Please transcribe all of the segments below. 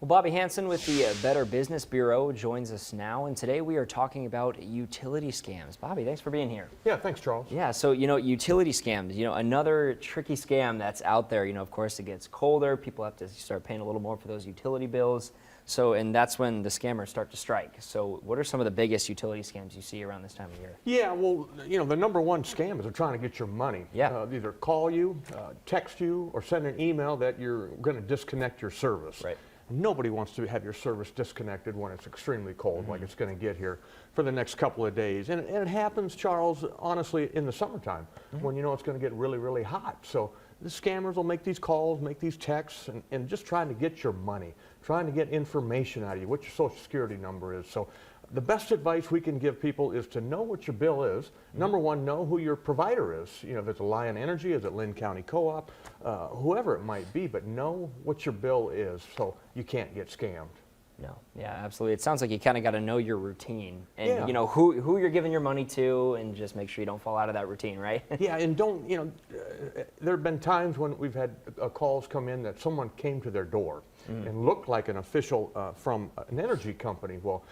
Well, Bobby Hansen with the Better Business Bureau joins us now, and today we are talking about utility scams. Bobby, thanks for being here. Yeah, thanks, Charles. Yeah, so, utility scams, another tricky scam that's out there. Of course, it gets colder. People have to start paying a little more for those utility bills. So, and that's when the scammers start to strike. So what are some of the biggest utility scams you see around this time of year? Yeah, well, the number one scam is they're trying to get your money. Yeah. Either call you, text you, or send an email that you're going to disconnect your service. Right. Nobody wants to have your service disconnected when it's extremely cold, like it's going to get here for the next couple of days. And it happens, Charles, honestly, in the summertime when you know it's going to get really, really hot. So the scammers will make these calls, make these texts, and just trying to get your money, trying to get information out of you, what your Social Security number is. So the best advice we can give people is to know what your bill is. Number one, know who your provider is. If it's Alliant Energy, is it Lynn County Co-op, whoever it might be, but know what your bill is so you can't get scammed. No, yeah, absolutely. It sounds like you kind of got to know your routine and Yeah. who you're giving your money to, and just make sure you don't fall out of that routine, right? Yeah, and don't, there have been times when we've had calls come in that someone came to their door and looked like an official from an energy company. Well,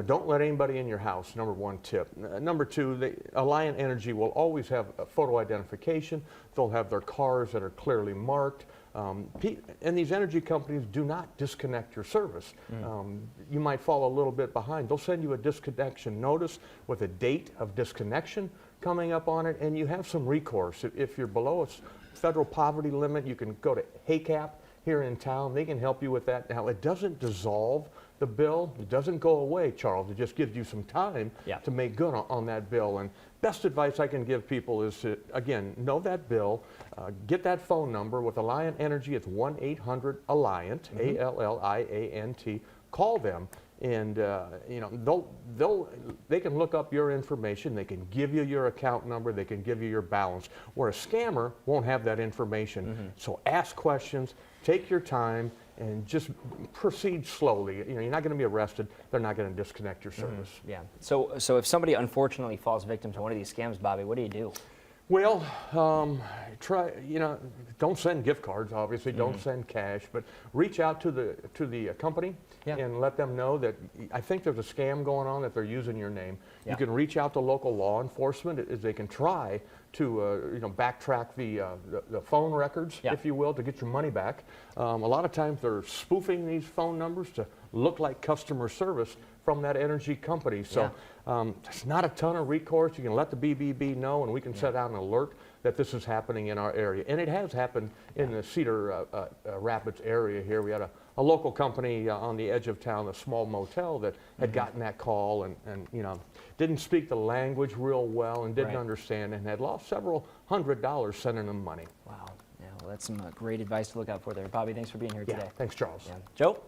don't let anybody in your house, number one tip. Number two, Alliant Energy will always have a photo identification. They'll have their cars that are clearly marked. And these energy companies do not disconnect your service. You might fall a little bit behind. They'll send you a disconnection notice with a date of disconnection coming up on it, and you have some recourse. If you're below a federal poverty limit, you can go to HACAP here in town. They can help you with that. Now, it doesn't dissolve the bill. It doesn't go away, Charles. It just gives you some time to make good on that bill. And best advice I can give people is to, again, know that bill, get that phone number. With Alliant Energy, it's 1-800-ALLIANT, A-L-L-I-A-N-T. Call them, and they can look up your information. They can give you your account number. They can give you your balance. Where a scammer won't have that information. So ask questions, take your time, and just proceed slowly. You're not going to be arrested. They're not going to disconnect your service. Yeah. So if somebody unfortunately falls victim to one of these scams, Bobby, what do you do? Well, don't send gift cards, obviously. Don't send cash, but reach out to the company and let them know that I think there's a scam going on, that they're using your name. You can reach out to local law enforcement as they can try to backtrack the phone records, if you will, to get your money back. A lot of times they're spoofing these phone numbers to look like customer service from that energy company. So there's not a ton of recourse. You can let the BBB know, and we can set out an alert that this is happening in our area. And it has happened in the Cedar Rapids area here. We had a local company on the edge of town, a small motel, that had gotten that call and didn't speak the language real well and didn't understand, and had lost several $100s sending them money. Wow. Yeah, well, that's some great advice to look out for there. Bobby, thanks for being here today. Thanks, Charles. Joe?